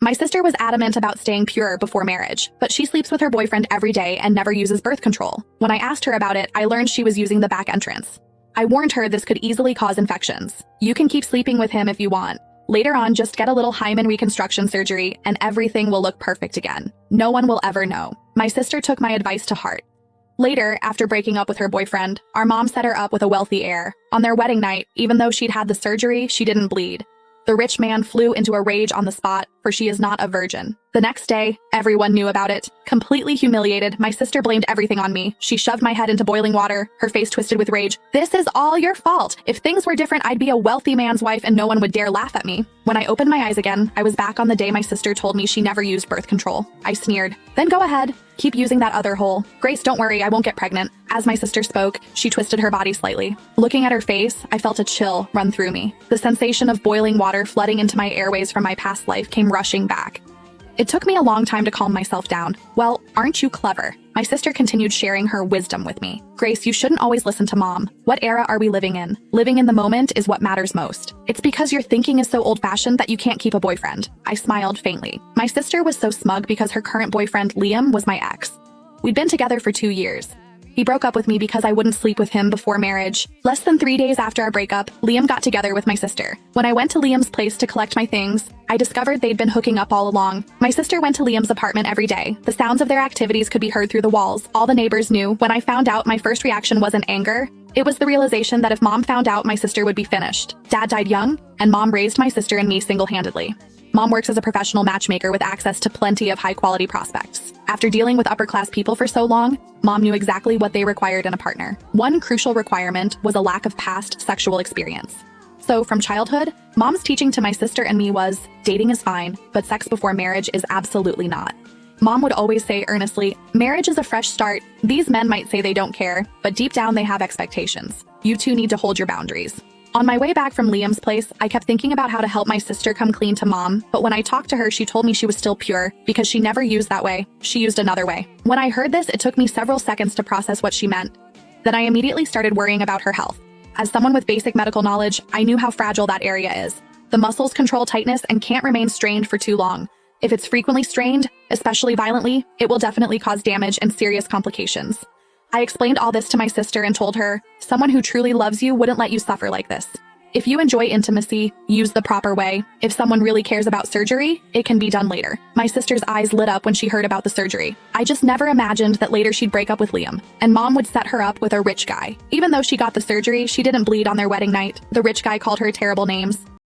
My sister was adamant about staying pure before marriage, but she sleeps with her boyfriend every day and never uses birth control. When I asked her about it, I learned she was using the back entrance. I warned her this could easily cause infections. You can keep sleeping with him if you want. Later on, just get a little hymen reconstruction surgery and everything will look perfect again. No one will ever know. My sister took my advice to heart. Later, after breaking up with her boyfriend, our mom set her up with a wealthy heir. On their wedding night, even though she'd had the surgery, she didn't bleed. The rich man flew into a rage on the spot, for she is not a virgin. The next day, everyone knew about it. Completely humiliated, my sister blamed everything on me. She shoved my head into boiling water, her face twisted with rage. "This is all your fault. If things were different, I'd be a wealthy man's wife and no one would dare laugh at me." When I opened my eyes again, I was back on the day my sister told me she never used birth control. I sneered. "Then go ahead. Keep using that other hole. Grace, don't worry, I won't get pregnant." As my sister spoke, she twisted her body slightly. Looking at her face, I felt a chill run through me. The sensation of boiling water flooding into my airways from my past life came rushing back. It took me a long time to calm myself down. "Well, aren't you clever?" My sister continued sharing her wisdom with me. "Grace, you shouldn't always listen to mom. What era are we living in? Living in the moment is what matters most. It's because your thinking is so old-fashioned that you can't keep a boyfriend." I smiled faintly. My sister was so smug because her current boyfriend, Liam, was my ex. We'd been together for 2 years. He broke up with me because I wouldn't sleep with him before marriage. Less than 3 days after our breakup, Liam got together with my sister. When I went to Liam's place to collect my things, I discovered they'd been hooking up all along. My sister went to Liam's apartment every day. The sounds of their activities could be heard through the walls. All the neighbors knew. When I found out, my first reaction wasn't anger. It was the realization that if mom found out, my sister would be finished. Dad died young, and mom raised my sister and me single-handedly. Mom works as a professional matchmaker with access to plenty of high-quality prospects. After dealing with upper-class people for so long, mom knew exactly what they required in a partner. One crucial requirement was a lack of past sexual experience. So from childhood, mom's teaching to my sister and me was, dating is fine, but sex before marriage is absolutely not. Mom would always say earnestly, marriage is a fresh start. These men might say they don't care, but deep down they have expectations. You two need to hold your boundaries. On my way back from Liam's place, I kept thinking about how to help my sister come clean to mom, but when I talked to her, she told me she was still pure because she never used that way. She used another way. When I heard this, it took me several seconds to process what she meant. Then I immediately started worrying about her health. As someone with basic medical knowledge, I knew how fragile that area is. The muscles control tightness and can't remain strained for too long. If it's frequently strained, especially violently, it will definitely cause damage and serious complications. I explained all this to my sister and told her, someone who truly loves you wouldn't let you suffer like this. If you enjoy intimacy, use the proper way. If someone really cares about surgery, it can be done later. My sister's eyes lit up when she heard about the surgery. I just never imagined that later she'd break up with Liam, and mom would set her up with a rich guy. Even though she got the surgery, she didn't bleed on their wedding night. The rich guy called her terrible names.